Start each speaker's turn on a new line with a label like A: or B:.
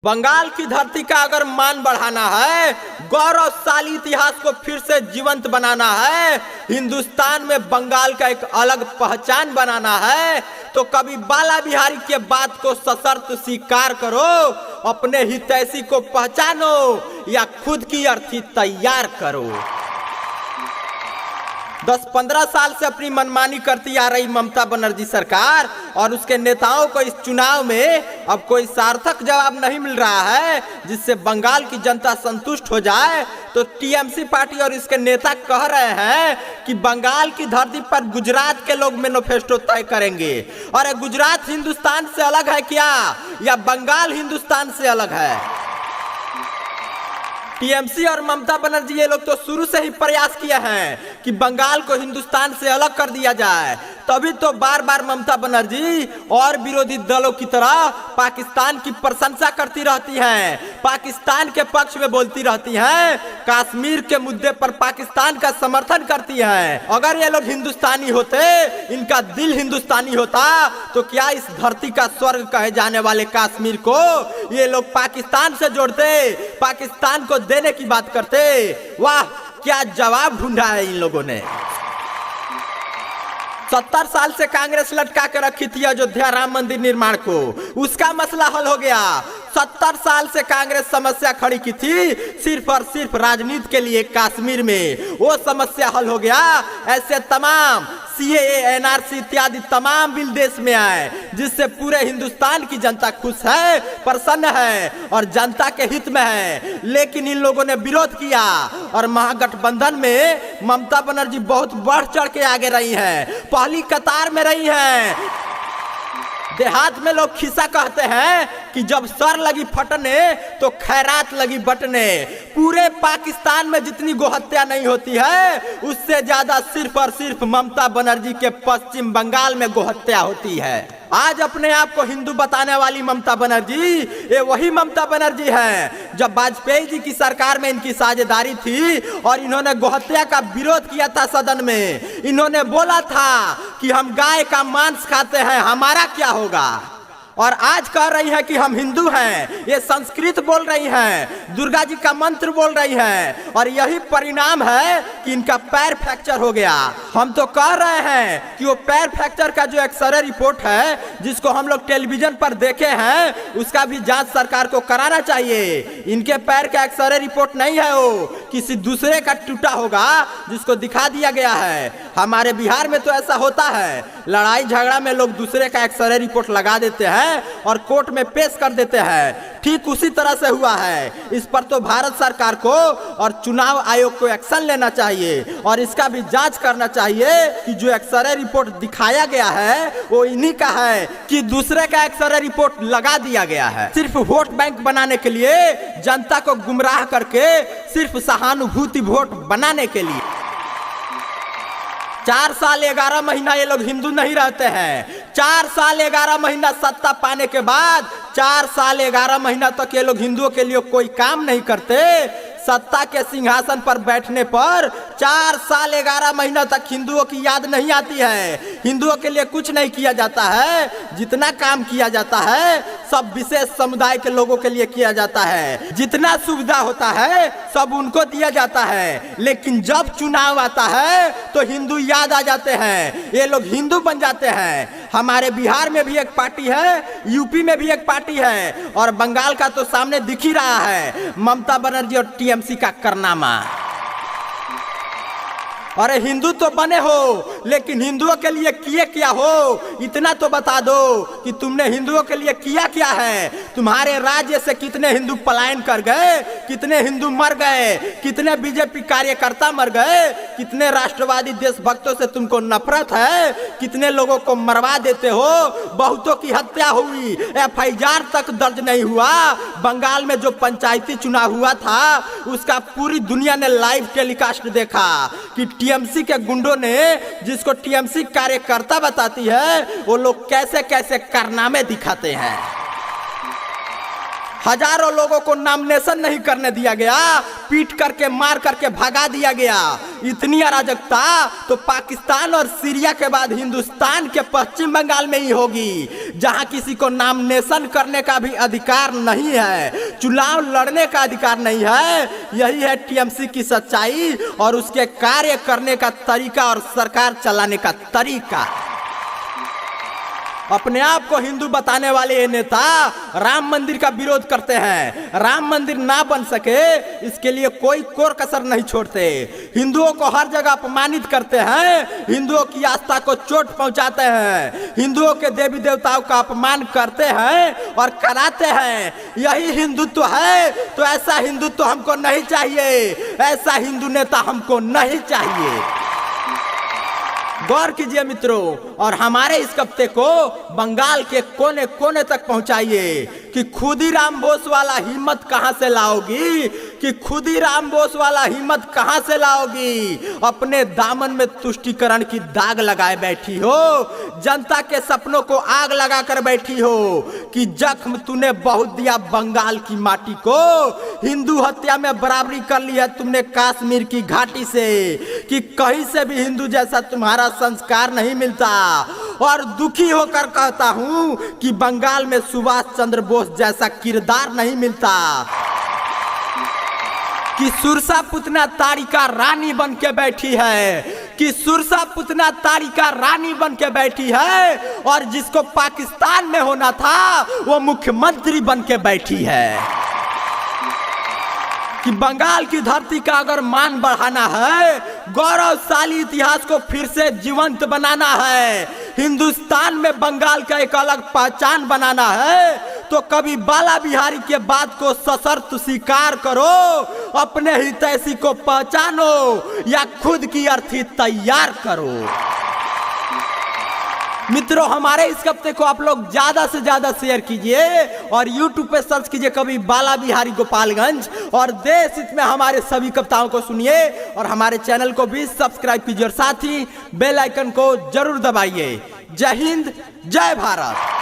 A: बंगाल की धरती का अगर मान बढ़ाना है, गौरवशाली इतिहास को फिर से जीवंत बनाना है, हिंदुस्तान में बंगाल का एक अलग पहचान बनाना है, तो कभी बाला बिहारी के बात को सशर्त स्वीकार करो, अपने हितैषी को पहचानो या खुद की अर्थी तैयार करो। 10-15 साल से अपनी मनमानी करती आ रही ममता बनर्जी सरकार और उसके नेताओं को इस चुनाव में अब कोई सार्थक जवाब नहीं मिल रहा है जिससे बंगाल की जनता संतुष्ट हो जाए, तो टीएमसी पार्टी और इसके नेता कह रहे हैं कि बंगाल की धरती पर गुजरात के लोग मैनिफेस्टो तय करेंगे। और गुजरात हिंदुस्तान से अलग है क्या, या बंगाल हिंदुस्तान से अलग है? टीएमसी और ममता बनर्जी ये लोग तो शुरू से ही प्रयास किए हैं कि बंगाल को हिंदुस्तान से अलग कर दिया जाए, तभी तो बार बार ममता बनर्जी और विरोधी दलों की तरह पाकिस्तान की प्रशंसा करती रहती हैं, पाकिस्तान के पक्ष में बोलती रहती हैं, कश्मीर के मुद्दे पर पाकिस्तान का समर्थन करती हैं। अगर ये लोग हिंदुस्तानी होते, इनका दिल हिंदुस्तानी होता, तो क्या इस धरती का स्वर्ग कहे जाने वाले कश्मीर को ये लोग पाकिस्तान से जोड़ते, पाकिस्तान को देने की बात करते? वाह, क्या जवाब ढूंढा है इन लोगों ने। 70 साल से कांग्रेस लटका कर रखी थी अयोध्या राम मंदिर निर्माण को, उसका मसला हल हो गया। 70 साल से कांग्रेस समस्या खड़ी की थी सिर्फ और सिर्फ राजनीति के लिए कश्मीर में, वो समस्या हल हो गया। ऐसे तमाम सीएए, एनआरसी इत्यादि तमाम बिल देश में आए जिससे पूरे हिंदुस्तान की जनता खुश है, प्रसन्न है और जनता के हित में है। लेकिन इन लोगों ने विरोध किया और महागठबंधन में ममता बनर्जी बहुत बढ़ चढ़ के आगे रही हैं, पहली कतार में रही हैं। देहात में लोग खिस्सा कहते हैं कि जब सर लगी फटने तो खैरात लगी बटने। पूरे पाकिस्तान में जितनी गोहत्या नहीं होती है, उससे ज्यादा सिर्फ और सिर्फ ममता बनर्जी के पश्चिम बंगाल में गोहत्या होती है। आज अपने आप को हिंदू बताने वाली ममता बनर्जी ये वही ममता बनर्जी है जब वाजपेयी जी की सरकार में इनकी साझेदारी थी और इन्होंने गोहत्या का विरोध किया था सदन में। इन्होंने बोला था कि हम गाय का मांस खाते हैं, हमारा क्या होगा। और आज कह रही है कि हम हिंदू हैं, ये संस्कृत बोल रही हैं, दुर्गा जी का मंत्र बोल रही हैं, और यही परिणाम है कि इनका पैर फ्रैक्चर हो गया। हम तो कह रहे हैं कि वो पैर फ्रैक्चर का जो एक्सरे रिपोर्ट है जिसको हम लोग टेलीविजन पर देखे हैं, उसका भी जांच सरकार को कराना चाहिए। इनके पैर का एक्सरे रिपोर्ट नहीं है, वो किसी दूसरे का टूटा होगा जिसको दिखा दिया गया है। हमारे बिहार में तो ऐसा होता है, लड़ाई झगड़ा में लोग दूसरे का एक्सरे रिपोर्ट लगा देते हैं और कोर्ट में पेश कर देते हैं। ठीक उसी तरह से हुआ है। इस पर तो भारत सरकार को और चुनाव आयोग को एक्शन लेना चाहिए और इसका भी जांच करना चाहिए कि जो एक्सरे रिपोर्ट दिखाया गया है वो इन्हीं का है कि दूसरे का एक्सरे रिपोर्ट लगा दिया गया है, सिर्फ वोट बैंक बनाने के लिए, जनता को गुमराह करके, सिर्फ सहानुभूति वोट बनाने के लिए। 4 साल 11 महीना ये लोग हिंदू नहीं रहते हैं। 4 साल 11 महीना सत्ता पाने के बाद 4 साल 11 महीना तक ये लोग हिंदुओं के लिए कोई काम नहीं करते। सत्ता के सिंहासन पर बैठने पर 4 साल 11 महीना तक हिंदुओं की याद नहीं आती है। हिंदुओं के लिए कुछ नहीं किया जाता है, जितना काम किया जाता है सब विशेष समुदाय के लोगों के लिए किया जाता है, जितना सुविधा होता है सब उनको दिया जाता है। लेकिन जब चुनाव आता है तो हिंदू याद आ जाते हैं, ये लोग हिंदू बन जाते हैं। हमारे बिहार में भी एक पार्टी है, यूपी में भी एक पार्टी है और बंगाल का तो सामने दिख ही रहा है, ममता बनर्जी और टीएमसी का कारनामा। अरे हिंदू तो बने हो, लेकिन हिंदुओं के लिए किए क्या हो, इतना तो बता दो कि तुमने हिंदुओं के लिए किया क्या है। तुम्हारे राज्य से कितने हिंदू पलायन कर गए, कितने हिंदू मर गए, कितने बीजेपी कार्यकर्ता मर गए, कितने राष्ट्रवादी देशभक्तों से तुमको नफरत है, कितने लोगों को मरवा देते हो, बहुतों की हत्या हुई, एफआईआर तक दर्ज नहीं हुआ। बंगाल में जो पंचायती चुनाव हुआ था उसका पूरी दुनिया ने लाइव टेलीकास्ट देखा कि टीएमसी के गुंडों ने, जिसको टीएमसी कार्यकर्ता बताती है, वो लोग कैसे कैसे कारनामे दिखाते हैं। हजारों लोगों को नॉमिनेशन नहीं करने दिया गया, पीट करके मार करके भगा दिया गया। इतनी अराजकता तो पाकिस्तान और सीरिया के बाद हिंदुस्तान के पश्चिम बंगाल में ही होगी, जहां किसी को नॉमिनेशन करने का भी अधिकार नहीं है, चुनाव लड़ने का अधिकार नहीं है। यही है टीएमसी की सच्चाई और उसके कार्य करने का तरीका और सरकार चलाने का तरीका। अपने आप को हिंदू बताने वाले ये नेता राम मंदिर का विरोध करते हैं। राम मंदिर ना बन सके इसके लिए कोई कोर कसर नहीं छोड़ते। हिंदुओं को हर जगह अपमानित करते हैं, हिंदुओं की आस्था को चोट पहुंचाते हैं, हिंदुओं के देवी देवताओं का अपमान करते हैं और कराते हैं। यही हिंदुत्व है। तो ऐसा हिंदुत्व हमको नहीं चाहिए, ऐसा हिंदू नेता हमको नहीं चाहिए। गौर कीजिए मित्रों, और हमारे इस कविता को बंगाल के कोने कोने तक पहुंचाइए कि खुदीराम बोस वाला हिम्मत कहां से लाओगी, कि खुदीराम बोस वाला हिम्मत कहां से लाओगी। अपने दामन में तुष्टीकरण की दाग लगाए बैठी हो, जनता के सपनों को आग लगा कर बैठी हो, कि जख्म तूने बहुत दिया बंगाल की माटी को। हिंदू हत्या में बराबरी कर ली है तुमने कश्मीर की घाटी से, कि कहीं से भी हिंदू जैसा तुम्हारा संस्कार नहीं मिलता। और दुखी होकर कहता हूं कि बंगाल में सुभाष चंद्र बोस जैसा किरदार नहीं मिलता, कि सुरसा पुतना तारिका रानी बन के बैठी है, कि सुरसा पुतना तारिका रानी बन के बैठी है, और जिसको पाकिस्तान में होना था वो मुख्यमंत्री बन के बैठी है। कि बंगाल की धरती का अगर मान बढ़ाना है, गौरवशाली इतिहास को फिर से जीवंत बनाना है, हिंदुस्तान में बंगाल का एक अलग पहचान बनाना है, तो कभी बाला बिहारी के बात को सशर्त स्वीकार करो, अपने हितैषी को पहचानो या खुद की अर्थी तैयार करो। मित्रों, हमारे इस कविता को आप लोग ज्यादा से ज्यादा शेयर कीजिए और YouTube पे सर्च कीजिए कवि बाला बिहारी गोपालगंज, और देश हित में हमारे सभी कविताओं को सुनिए और हमारे चैनल को भी सब्सक्राइब कीजिए और साथ ही बेल आइकन को जरूर दबाइए। जय हिंद, जय भारत।